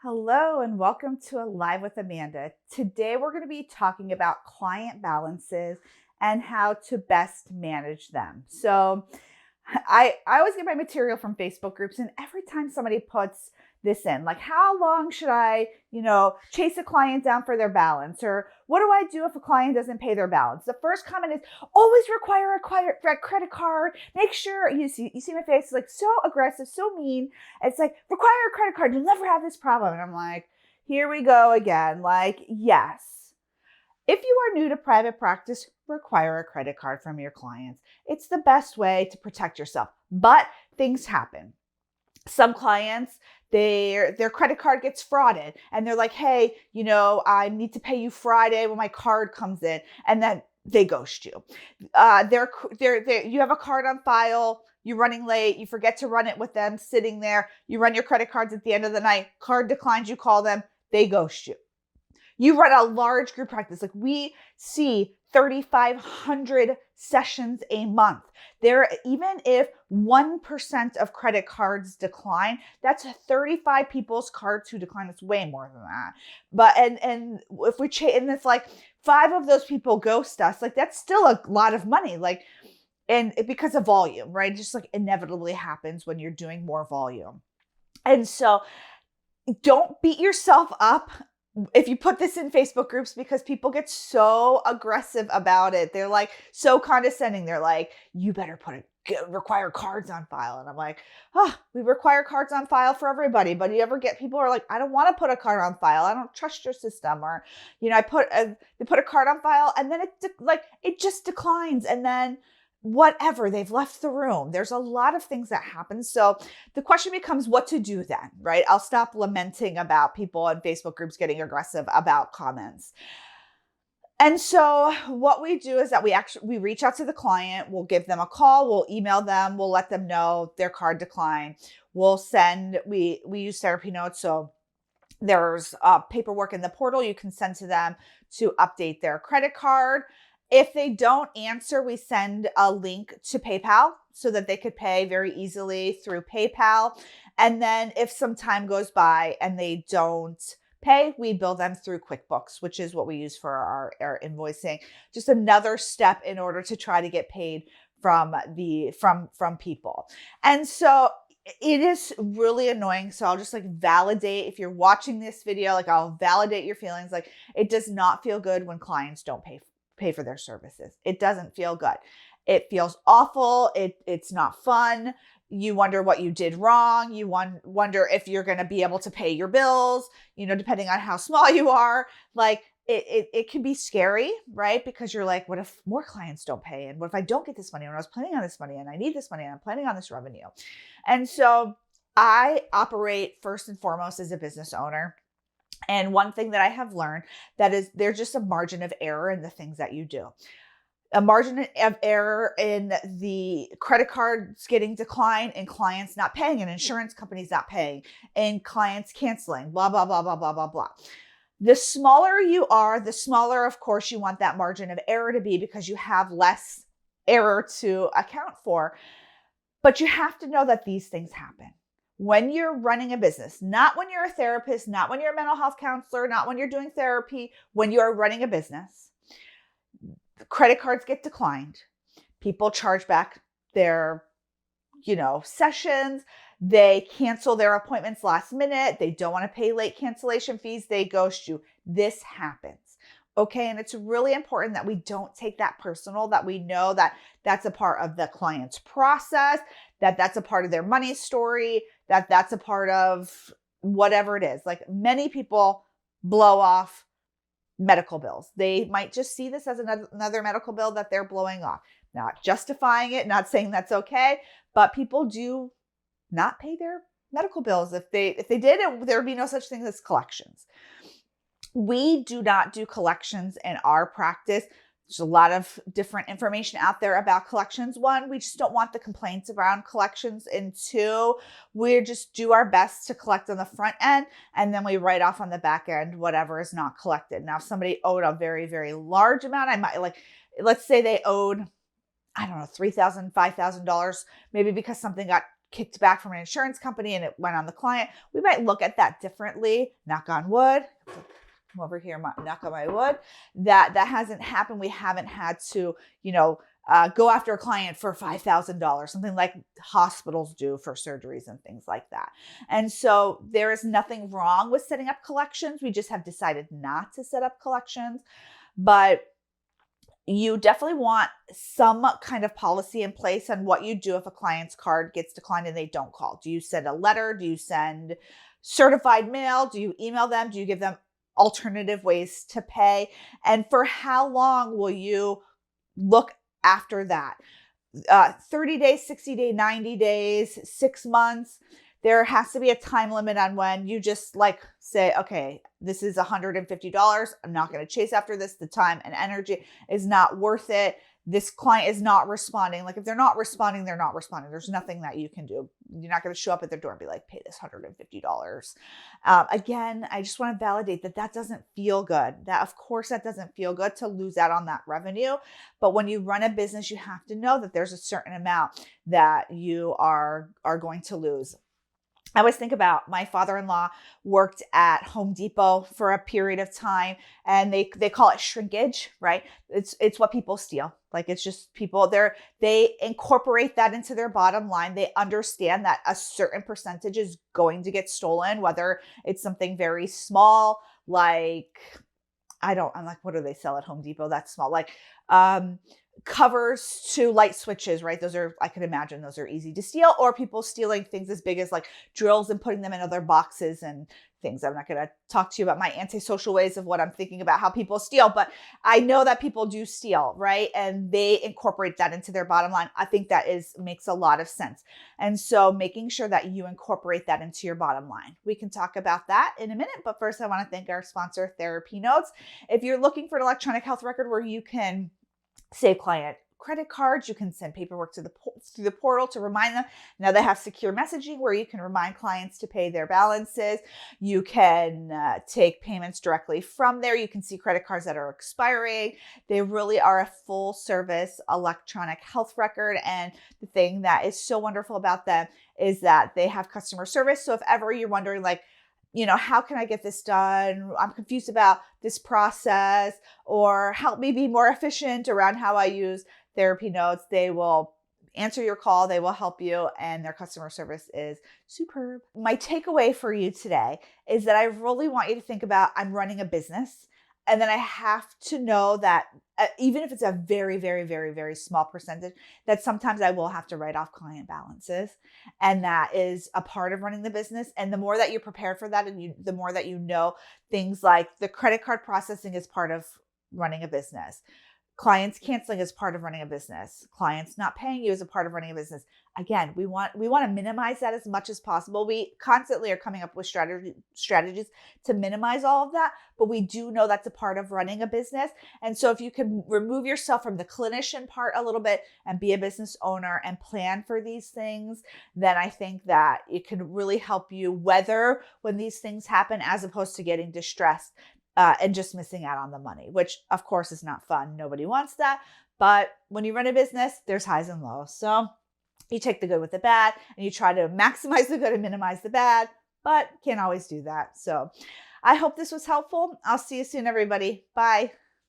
Hello and welcome to Alive with Amanda. Today we're going to be talking about client balances and how to best manage them. I always get my material from Facebook groups, and every time somebody puts this in, like, how long should I, chase a client down for their balance? Or what do I do if a client doesn't pay their balance? The first comment is always require a credit card. Make sure you see my face, like so aggressive, so mean. It's like, require a credit card. You'll never have this problem. And I'm like, here we go again. Like, yes. If you are new to private practice, require a credit card from your clients. It's the best way to protect yourself, but things happen. Some clients, their credit card gets frauded and they're like, hey, I need to pay you Friday when my card comes in, and then they ghost you. You have a card on file, you're running late, you forget to run it with them sitting there, you run your credit cards at the end of the night, card declines, you call them, they ghost you. You run a large group practice. Like, we see 3,500 sessions a month. Even if 1% of credit cards decline, that's 35 people's cards who decline. It's way more than that. But, and if we and it's like 5 of those people ghost us, like, that's still a lot of money. Like, and because of volume, right? It just like inevitably happens when you're doing more volume. And so don't beat yourself up if you put this in Facebook groups, because people get so aggressive about it. They're like so condescending. They're like, you better require cards on file. And I'm like, we require cards on file for everybody. But you ever get people who are like, I don't want to put a card on file. I don't trust your system. Or, they put a card on file and then it just declines. And then whatever, they've left the room. There's a lot of things that happen. So the question becomes what to do then, right? I'll stop lamenting about people in Facebook groups getting aggressive about comments. And so what we do is that we reach out to the client, we'll give them a call, we'll email them, we'll let them know their card declined. We use TherapyNotes. So there's paperwork in the portal you can send to them to update their credit card. If they don't answer, we send a link to PayPal so that they could pay very easily through PayPal. And then if some time goes by and they don't pay, we bill them through QuickBooks, which is what we use for our invoicing. Just another step in order to try to get paid from people. And so it is really annoying. So I'll just validate, if you're watching this video, I'll validate your feelings. It does not feel good when clients don't pay for their services. It doesn't feel good. It feels awful. It's not fun. You wonder what you did wrong. You wonder if you're going to be able to pay your bills, depending on how small you are. It can be scary, right? Because you're like, what if more clients don't pay? And what if I don't get this money when I was planning on this money and I need this money and I'm planning on this revenue? And so I operate first and foremost as a business owner. And one thing that I have learned that is there's just a margin of error in the things that you do. A margin of error in the credit cards getting declined and clients not paying and insurance companies not paying and clients canceling, blah, blah, blah, blah, blah, blah, blah. The smaller you are, the smaller, of course, you want that margin of error to be because you have less error to account for. But you have to know that these things happen. When you're running a business, not when you're a therapist, not when you're a mental health counselor, not when you're doing therapy, when you are running a business, credit cards get declined. People charge back their, sessions. They cancel their appointments last minute. They don't want to pay late cancellation fees. They ghost you. This happens. Okay. And it's really important that we don't take that personal, that we know that that's a part of the client's process, that that's a part of their money story, that that's a part of whatever it is. Many people blow off medical bills. They might just see this as another medical bill that they're blowing off, not justifying it, not saying that's okay, but people do not pay their medical bills. If they did, there would be no such thing as collections. We do not do collections in our practice. There's a lot of different information out there about collections. 1, we just don't want the complaints around collections. And 2, we just do our best to collect on the front end, and then we write off on the back end whatever is not collected. Now, if somebody owed a very, very large amount, I might let's say they owed, I don't know, $3,000, $5,000, maybe because something got kicked back from an insurance company and it went on the client, we might look at that differently. Knock on wood. Come over here, knock on my wood. That hasn't happened. We haven't had to, go after a client for $5,000, something like hospitals do for surgeries and things like that. And so there is nothing wrong with setting up collections. We just have decided not to set up collections, but you definitely want some kind of policy in place on what you do if a client's card gets declined and they don't call. Do you send a letter? Do you send certified mail? Do you email them? Do you give them alternative ways to pay? And for how long will you look after that? 30 days, 60 days, 90 days, 6 months. There has to be a time limit on when you just say, okay, this is $150. I'm not going to chase after this. The time and energy is not worth it. This client is not responding. If they're not responding, they're not responding. There's nothing that you can do. You're not going to show up at their door and be like, pay this $150. Again, I just want to validate that doesn't feel good. Of course, that doesn't feel good to lose out on that revenue. But when you run a business, you have to know that there's a certain amount that you are going to lose. I always think about my father-in-law worked at Home Depot for a period of time, and they call it shrinkage, right? It's what people steal. It's just people they incorporate that into their bottom line. They understand that a certain percentage is going to get stolen, whether it's something very small, what do they sell at Home Depot that's small? Covers to light switches, right? I can imagine those are easy to steal, or people stealing things as big as drills and putting them in other boxes and things. I'm not going to talk to you about my antisocial ways of what I'm thinking about how people steal, but I know that people do steal, right? And they incorporate that into their bottom line. I think that makes a lot of sense. And so making sure that you incorporate that into your bottom line. We can talk about that in a minute, but first I want to thank our sponsor, TherapyNotes. If you're looking for an electronic health record where you can save client credit cards, you can send paperwork through the portal to remind them. Now they have secure messaging where you can remind clients to pay their balances. You can take payments directly from there. You can see credit cards that are expiring. They really are a full service electronic health record. And the thing that is so wonderful about them is that they have customer service. So if ever you're wondering how can I get this done? I'm confused about this process, or help me be more efficient around how I use TherapyNotes. They will answer your call. They will help you, and their customer service is superb. My takeaway for you today is that I really want you to think about, I'm running a business, and then I have to know that even if it's a very, very, very, very small percentage, that sometimes I will have to write off client balances. And that is a part of running the business. And the more that you're prepared for that, and the more that you know things like the credit card processing is part of running a business. Clients canceling is part of running a business. Clients not paying you is a part of running a business. Again, we want to minimize that as much as possible. We constantly are coming up with strategies to minimize all of that, but we do know that's a part of running a business. And so if you can remove yourself from the clinician part a little bit and be a business owner and plan for these things, then I think that it can really help you weather when these things happen, as opposed to getting distressed and just missing out on the money, which of course is not fun. Nobody wants that. But when you run a business, there's highs and lows. So you take the good with the bad and you try to maximize the good and minimize the bad, but can't always do that. So I hope this was helpful. I'll see you soon, everybody. Bye.